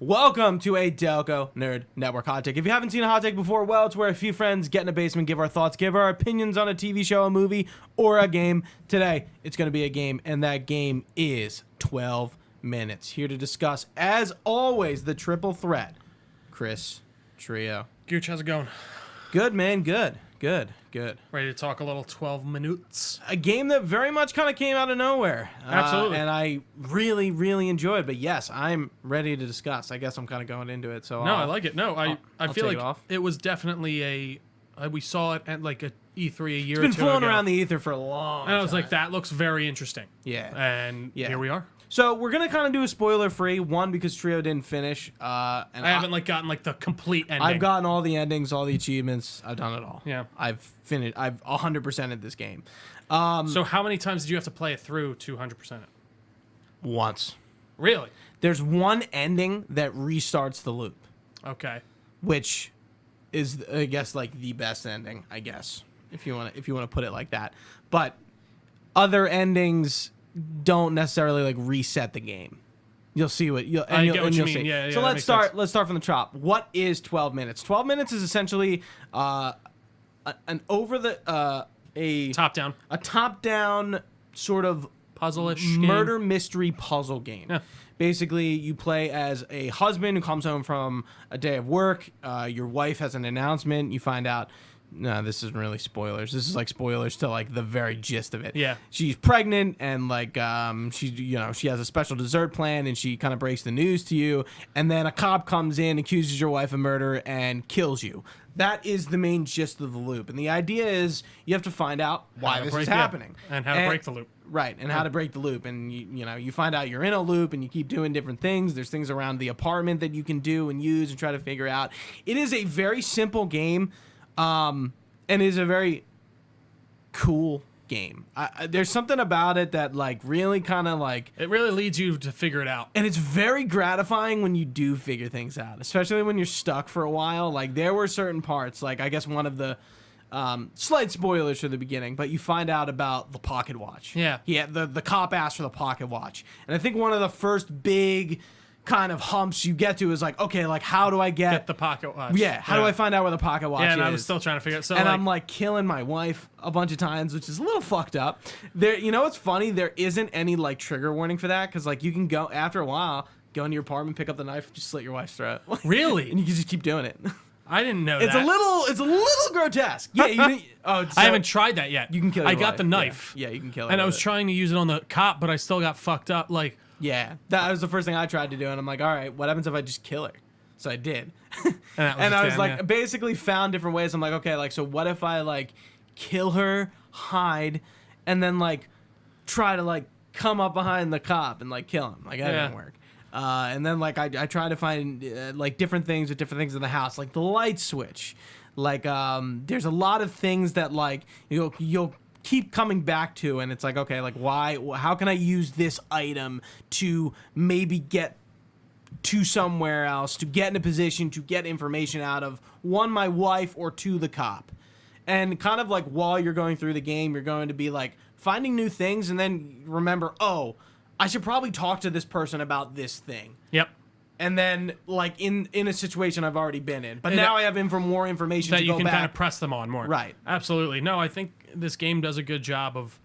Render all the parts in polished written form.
Welcome to a Delco Nerd Network Hot Take. If you haven't seen a hot take before, well, it's where a few friends get in a basement, give our thoughts, give our opinions on a TV show, a movie, or a game. Today, it's going to be a game, and that game is 12 minutes. Here to discuss, as always, the triple threat. Chris Trio. Gooch, how's it going? Good, man. Good. Ready to talk a little 12 minutes? A game that very much kind of came out of nowhere. Absolutely. And I really enjoyed. But yes, I'm ready to discuss. I guess I'm kind of going into it. So I like it. No, I feel take like it was definitely we saw it at like a E3 a year or two ago. It's been flown around the ether for a long time. And I was like, that looks very interesting. Yeah. And here we are. So we're going to kind of do a spoiler-free, one, because Trio didn't finish. And I haven't gotten the complete ending. I've gotten all the endings, all the achievements. I've done it all. Yeah. I've finished. I've 100%ed this game. So how many times did you have to play it through to 100% it? Once. Really? There's one ending that restarts the loop. Okay. Which is, I guess, the best ending, I guess, if you want to put it like that. But other endings don't necessarily reset the game. You'll see what you'll. I get what you mean. Yeah. So let's start. Let's start from the top. What is 12 minutes? 12 minutes is essentially an top-down sort of puzzle-ish murder mystery puzzle game. Yeah. Basically, you play as a husband who comes home from a day of work. Your wife has an announcement. You find out. No, this isn't really spoilers. This is spoilers to the very gist of it. Yeah. She's pregnant and she has a special dessert plan and she kind of breaks the news to you, and then a cop comes in, accuses your wife of murder and kills you. That is the main gist of the loop. And the idea is you have to find out why this is happening. And how to break the loop. Right, and how to break the loop. And you find out you're in a loop and you keep doing different things. There's things around the apartment that you can do and use and try to figure out. It is a very simple game. And it's a very cool game. There's something about it that really kind of it really leads you to figure it out. And it's very gratifying when you do figure things out, especially when you're stuck for a while. There were certain parts, I guess one of the slight spoilers for the beginning, but you find out about the pocket watch. Yeah. Yeah. The cop asked for the pocket watch, and I think one of the first big kind of humps you get to is how do I get the pocket watch? Yeah, how do I find out where the pocket watch is? Yeah, and I was still trying to figure it. So and I'm killing my wife a bunch of times, which is a little fucked up. There, what's funny? There isn't any trigger warning for that because you can go after a while, go into your apartment, pick up the knife, just slit your wife's throat. Really? And you can just keep doing it. I didn't know it's that. It's a little grotesque. Yeah, I haven't tried that yet. You can kill your wife. I got the knife. Yeah, you can kill her. And I was trying to use it on the cop, but I still got fucked up. Yeah, that was the first thing I tried to do, and I'm all right, what happens if I just kill her? So I did. And I was basically found different ways. I'm okay, so what if I kill her, hide, and then try to come up behind the cop and kill him? That didn't work. And then I try to find different things with different things in the house, the light switch. There's a lot of things that you'll keep coming back to, and it's why? How can I use this item to maybe get to somewhere else, to get in a position to get information out of one, my wife, or two, the cop? And kind of while you're going through the game, you're going to be finding new things, and then remember, I should probably talk to this person about this thing. Yep. And then, in a situation I've already been in. But now I have more information that to you go can back. kind of press them on more. Right. Absolutely. No, I think this game does a good job of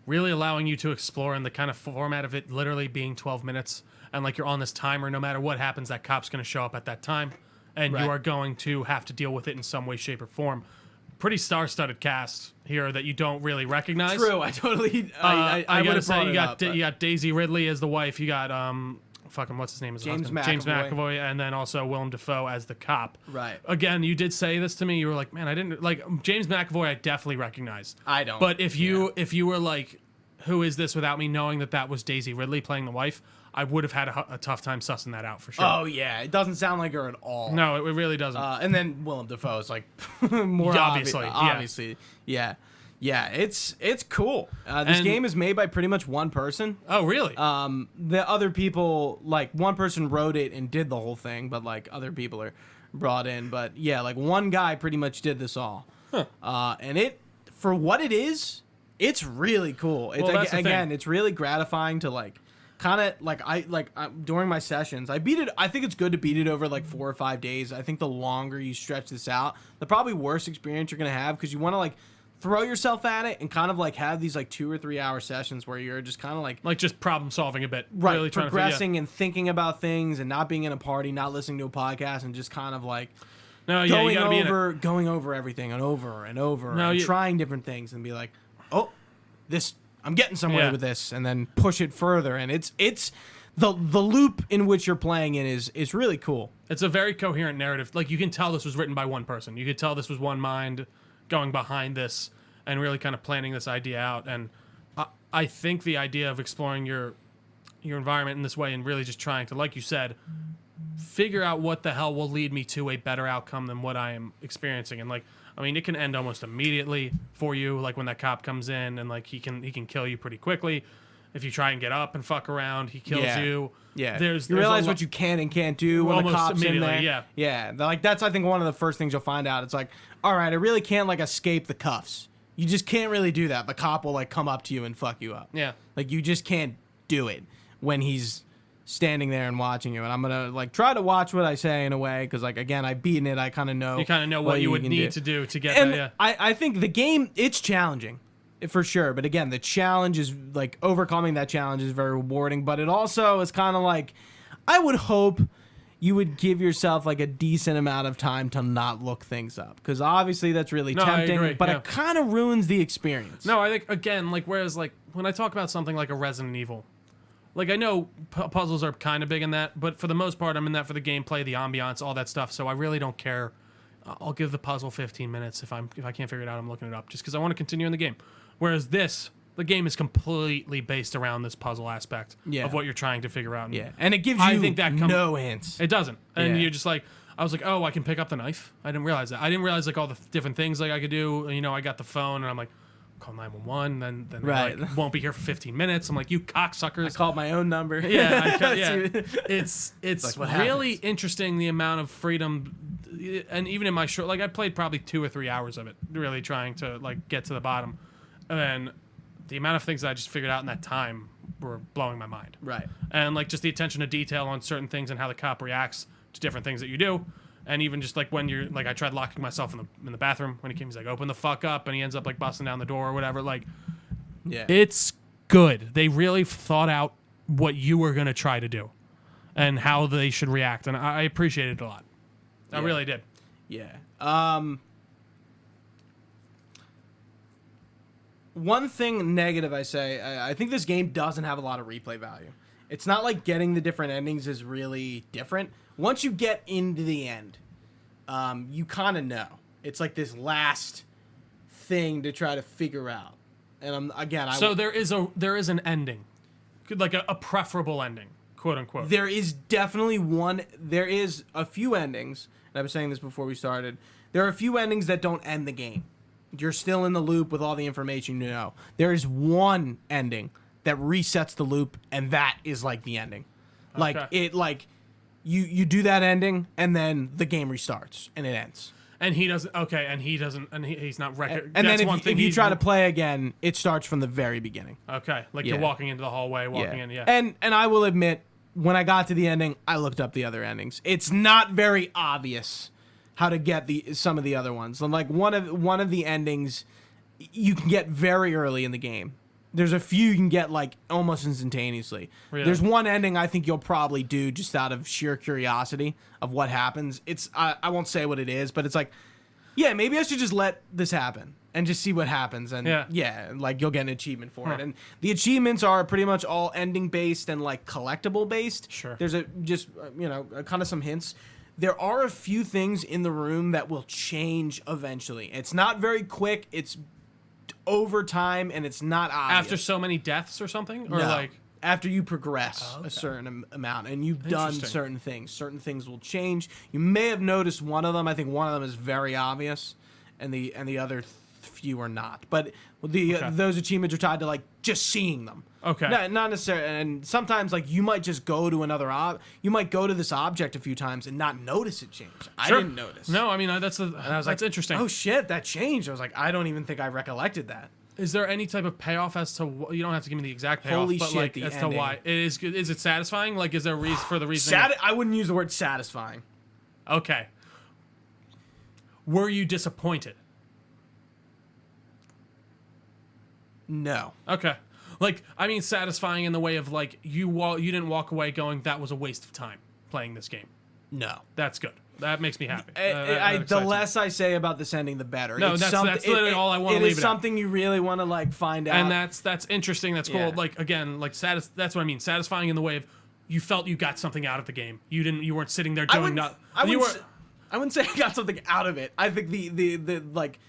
really allowing you to explore in the kind of format of it literally being 12 minutes. And you're on this timer. No matter what happens, that cop's going to show up at that time. And you are going to have to deal with it in some way, shape, or form. Pretty star-studded cast here that you don't really recognize. True. I totally... I gotta say, you got Daisy Ridley as the wife. You got... what's his name? James McAvoy, and then also Willem Dafoe as the cop. Right. Again, you did say this to me. You were man, I didn't James McAvoy. I definitely recognized. I don't. But if you were who is this, without me knowing that was Daisy Ridley playing the wife, I would have had a tough time sussing that out for sure. Oh yeah, it doesn't sound like her at all. No, it really doesn't. And then Willem Dafoe is more obviously. Obviously, yeah. Yeah, it's cool. This game is made by pretty much one person. Oh, really? The other people, one person wrote it and did the whole thing, but other people are brought in. But yeah, one guy pretty much did this all. Huh. And for what it is, it's really cool. It's well, again, it's really gratifying to kind of like during my sessions, I beat it. I think it's good to beat it over like 4 or 5 days. I think the longer you stretch this out, the probably worse experience you're gonna have, because you want to like throw yourself at it and kind of like have these like 2 or 3 hour sessions where you're just kind of like just problem solving a bit, right, really progressing and thinking about things and not being in a party, not listening to a podcast, and just kind of like going over everything and over and over and trying different things and be like, oh, this. I'm getting somewhere with this, and then push it further, and it's the loop in which you're playing in is really cool. It's a very coherent narrative. Like, you can tell this was written by one person. You could tell this was one mind going behind this and really kind of planning this idea out. And I think the idea of exploring your environment in this way and really just trying to, like you said, figure out what the hell will lead me to a better outcome than what I am experiencing. And like, I mean, it can end almost immediately for you, like when that cop comes in and like he can kill you pretty quickly. If you try and get up and fuck around, he kills you. Yeah. You realize what you can and can't do when the cop's in there. Yeah. Yeah. Like, that's, I think, one of the first things you'll find out. It's like, all right, I really can't like escape the cuffs. You just can't really do that. The cop will like come up to you and fuck you up. Yeah. Like, you just can't do it when he's standing there and watching you. And I'm gonna like try to watch what I say in a way, because like, again, I've beaten it. I kind of know. You kind of know what you would need to do to get and that. Yeah. I think the game, it's challenging for sure, but again, the challenge is like overcoming that challenge is very rewarding. But it also is kind of like, I would hope you would give yourself like a decent amount of time to not look things up, because obviously that's really tempting, but it kind of ruins the experience. No, I think, again, like, whereas like when I talk about something like a Resident Evil, like, I know puzzles are kind of big in that, but for the most part, I'm in that for the gameplay, the ambiance, all that stuff. So I really don't care. I'll give the puzzle 15 minutes if I can't figure it out. I'm looking it up just because I want to continue in the game. Whereas the game is completely based around this puzzle aspect of what you're trying to figure out. And it gives you no hints. It doesn't, and you're just like, I was like, oh, I can pick up the knife. I didn't realize that. I didn't realize like all the different things like I could do. You know, I got the phone and I'm like, call 911, then like, won't be here for 15 minutes. I'm like, you cocksuckers. I called my own number. It's like, really interesting, the amount of freedom, and even in my short, like, I played probably 2 or 3 hours of it, really trying to like get to the bottom, and the amount of things that I just figured out in that time were blowing my mind. Right. And like just the attention to detail on certain things and how the cop reacts to different things that you do. And even just like when you're like, I tried locking myself in the bathroom when he came. He's like, open the fuck up, and he ends up like busting down the door or whatever. Like, it's good. They really thought out what you were gonna try to do, and how they should react, and I appreciated it a lot. I really did. Yeah. One thing negative I say, I think this game doesn't have a lot of replay value. It's not like getting the different endings is really different. Once you get into the end, you kind of know. It's like this last thing to try to figure out. And so there is an ending, like a preferable ending, quote unquote. There is definitely one. There is a few endings, and I was saying this before we started. There are a few endings that don't end the game. You're still in the loop with all the information you know. There is one ending that resets the loop, and that is like the ending. Like it, like you do that ending, and then the game restarts and it ends. And he doesn't. Okay, and he doesn't. And he's not. And then if you try to play again, it starts from the very beginning. Okay, like you're walking into the hallway, in. Yeah. And I will admit, when I got to the ending, I looked up the other endings. It's not very obvious how to get some of the other ones. And like one of the endings, you can get very early in the game. There's a few you can get like almost instantaneously. Really? There's one ending I think you'll probably do just out of sheer curiosity of what happens. It's I won't say what it is, but it's like, yeah, maybe I should just let this happen and just see what happens. And like you'll get an achievement for it. And the achievements are pretty much all ending based and like collectible based. Sure. There's kind of some hints. There are a few things in the room that will change eventually. It's not very quick. It's over time, and it's not obvious. After so many deaths or something? Or no. Like after you progress a certain amount and you've done certain things will change. You may have noticed one of them. I think one of them is very obvious, and the other few are not. But those achievements are tied to like just seeing them. Okay. Not necessarily. And sometimes like you might just go to you might go to this object a few times and not notice it change. Sure. I didn't notice. No, I mean that's interesting. Oh shit, that changed. I was like, I don't even think I recollected that. Is there any type of payoff as to you don't have to give me the exact payoff, Holy but shit, like the as ending. to why is it satisfying? Like, is there a reason for the reason? I wouldn't use the word satisfying. Okay. Were you disappointed? No. Okay. Like, I mean, satisfying in the way of like you didn't walk away going that was a waste of time playing this game. No. That's good. That makes me happy. The less I say about this ending, the better. No, that's literally all I want to leave it It is something you really want to like find out. And that's interesting. That's cool. Yeah. Like again, like that's what I mean. Satisfying in the way of you felt you got something out of the game. You weren't sitting there doing nothing. I wouldn't say I got something out of it. I think the like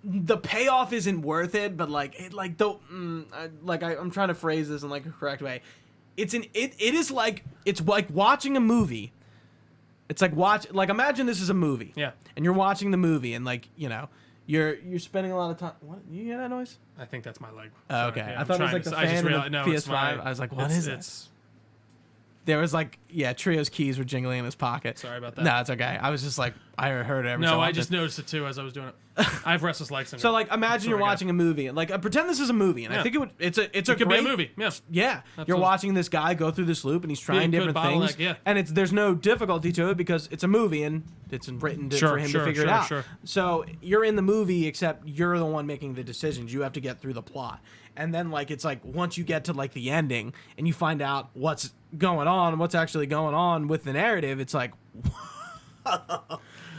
the payoff isn't worth it, but like it like though I'm trying to phrase this in like a correct way. It's like watching a movie. It's like imagine this is a movie. Yeah. And you're watching the movie and like, you know, you're spending a lot of time. What? You hear that noise? I think that's my leg. Oh, okay. Yeah, I thought it was like the fan of the PS5. I was like, what is it? There was like, Trio's keys were jingling in his pocket. Sorry about that. No, it's okay. I was just like, I heard it every so No, I often. just noticed it too as I was doing it. I have restless leg syndrome. So like, imagine you're watching a movie, and like, pretend this is a movie, and I think it's a it could great, be a movie. Yeah. Yeah, Absolutely. you're watching this guy go through this loop, and he's trying Good different things, bottleneck, yeah. and there's no difficulty to it because it's a movie and it's written for him to figure it out. Sure. So you're in the movie, except you're the one making the decisions. You have to get through the plot, and then like it's like once you get to like the ending and you find out what's going on, what's actually going on with the narrative, it's like.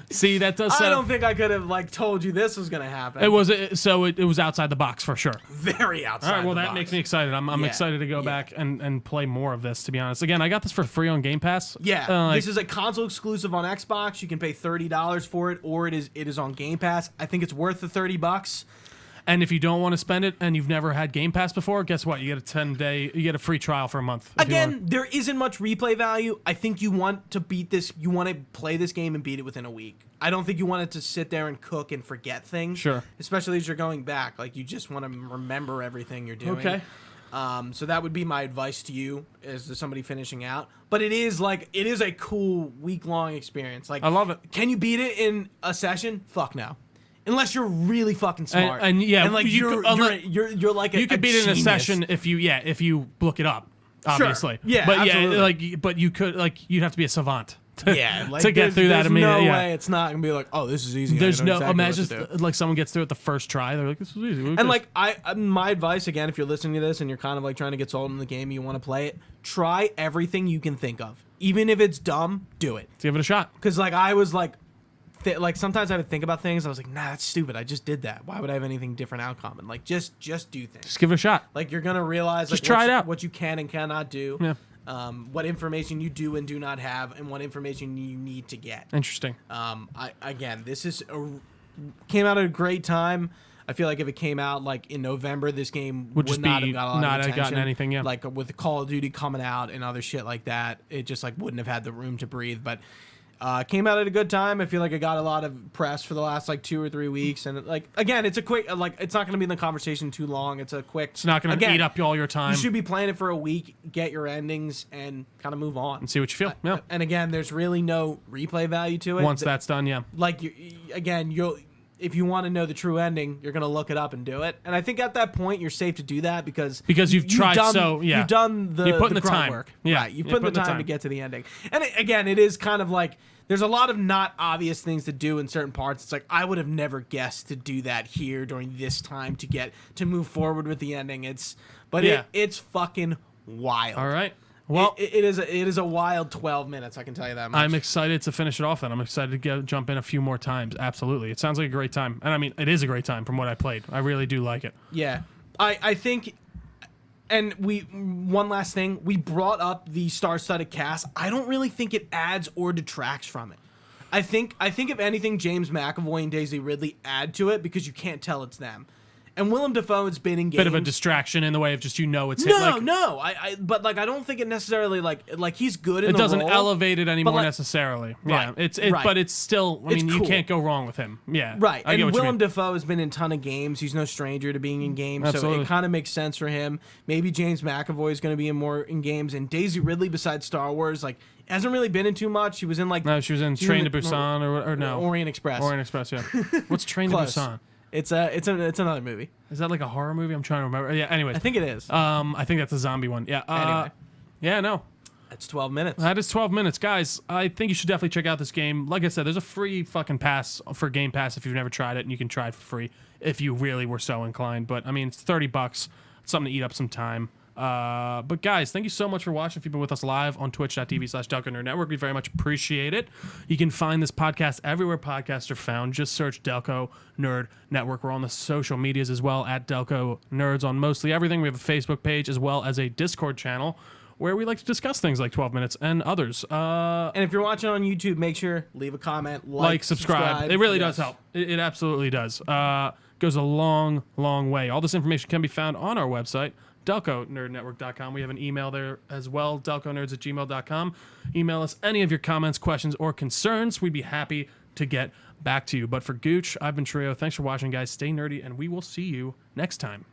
See, that does sound... I don't think I could have like told you this was gonna happen. It was outside the box for sure. Very outside. All right, well the that box. makes me excited. I'm excited to go back and play more of this. To be honest, again, I got this for free on Game Pass. Yeah, this is a console exclusive on Xbox. You can pay $30 for it, or it is on Game Pass. I think it's worth the $30. And if you don't want to spend it and you've never had Game Pass before, guess what? You get you get a free trial for a month. Again, there isn't much replay value. I think you want to beat this. You want to play this game and beat it within a week. I don't think you want it to sit there and cook and forget things. Sure. Especially as you're going back. Like, you just want to remember everything you're doing. Okay. So that would be my advice to you as to somebody finishing out. But it is a cool week-long experience. Like, I love it. Can you beat it in a session? Fuck no. Unless you're really fucking smart. And like you're like you could beat it in a genius. session if you look it up, obviously. Sure. Yeah, but absolutely. but you could you'd have to be a savant. To get through that immediately. No way it's not gonna be like, oh, this is easy. There's no imagine like someone gets through it the first try. They're like, this is easy. And like my advice again, if you're listening to this and you're kind of like trying to get sold in the game, and you want to play it, try everything you can think of, even if it's dumb. Do it. Give it a shot. Because like I was like. Sometimes I would think about things. I was like, nah, that's stupid. I just did that. Why would I have anything different outcome? And like, just do things. Just give it a shot. Like you're gonna realize just like try it out. What you can and cannot do. Yeah. What information you do and do not have, and what information you need to get. Interesting. This came out at a great time. I feel like if it came out like in November, this game would not have got a lot of attention. Gotten anything. Yeah. Like with Call of Duty coming out and other shit like that, it just like wouldn't have had the room to breathe. But. Came out at a good time. I feel like it got a lot of press for the last like 2 or 3 weeks, and like again, it's a quick it's not going to be in the conversation too long. It's a quick. It's not going to eat up all your time. You should be playing it for a week, get your endings, and kind of move on and see what you feel. Yeah. And again, there's really no replay value to it. Once that's done, yeah. Like if you want to know the true ending, you're going to look it up and do it. And I think at that point, you're safe to do that because you've tried. You've done the put in the grunt time. work. Yeah, right. You've put in the time to get to the ending. And it is kind of like there's a lot of not obvious things to do in certain parts. It's like I would have never guessed to do that here during this time to move forward with the ending. It's fucking wild. All right. Well, it is a wild 12 minutes. I can tell you that much. I'm excited to finish it off, and I'm excited to jump in a few more times. Absolutely, it sounds like a great time, and I mean, it is a great time from what I played. I really do like it. Yeah, I think, and one last thing, we brought up the star-studded cast. I don't really think it adds or detracts from it. I think if anything, James McAvoy and Daisy Ridley add to it because you can't tell it's them. And Willem Dafoe has been in games. Bit of a distraction in the way of just it's hit. No. But I don't think it necessarily like he's good in the role. It doesn't elevate it anymore necessarily. Right, yeah, but it's still. I mean, cool. You can't go wrong with him. Yeah, right. I get and what Willem Dafoe has been in a ton of games. He's no stranger to being in games, Absolutely. so it kind of makes sense for him. Maybe James McAvoy is going to be in games, and Daisy Ridley, besides Star Wars, hasn't really been in too much. She was in she was in Train to Busan or no Orient Express. Orient Express, yeah. What's Train to Busan? It's another movie. Is that like a horror movie? I'm trying to remember. Yeah. Anyways, I think it is. I think that's a zombie one. Yeah. Anyway. Yeah. No. It's 12 minutes. That is 12 minutes, guys. I think you should definitely check out this game. Like I said, there's a free fucking pass for Game Pass if you've never tried it, and you can try it for free if you really were so inclined. But I mean, it's $30. It's something to eat up some time. But guys, thank you so much for watching. If you've been with us live on twitch.tv/Delco Nerd Network, we very much appreciate it. You can find this podcast everywhere podcasts are found. Just search Delco Nerd Network. We're on the social medias as well at Delco Nerds on mostly everything. We have a Facebook page as well as a Discord channel where we like to discuss things like 12 minutes and others. And if you're watching on YouTube, make sure leave a comment, subscribe. It really does help. It absolutely does. Goes a long, long way. All this information can be found on our website, DelcoNerdNetwork.com. We have an email there as well, DelcoNerds@gmail.com. Email us any of your comments, questions, or concerns. We'd be happy to get back to you. But for Gooch, I've been Trio. Thanks for watching, guys. Stay nerdy, and we will see you next time.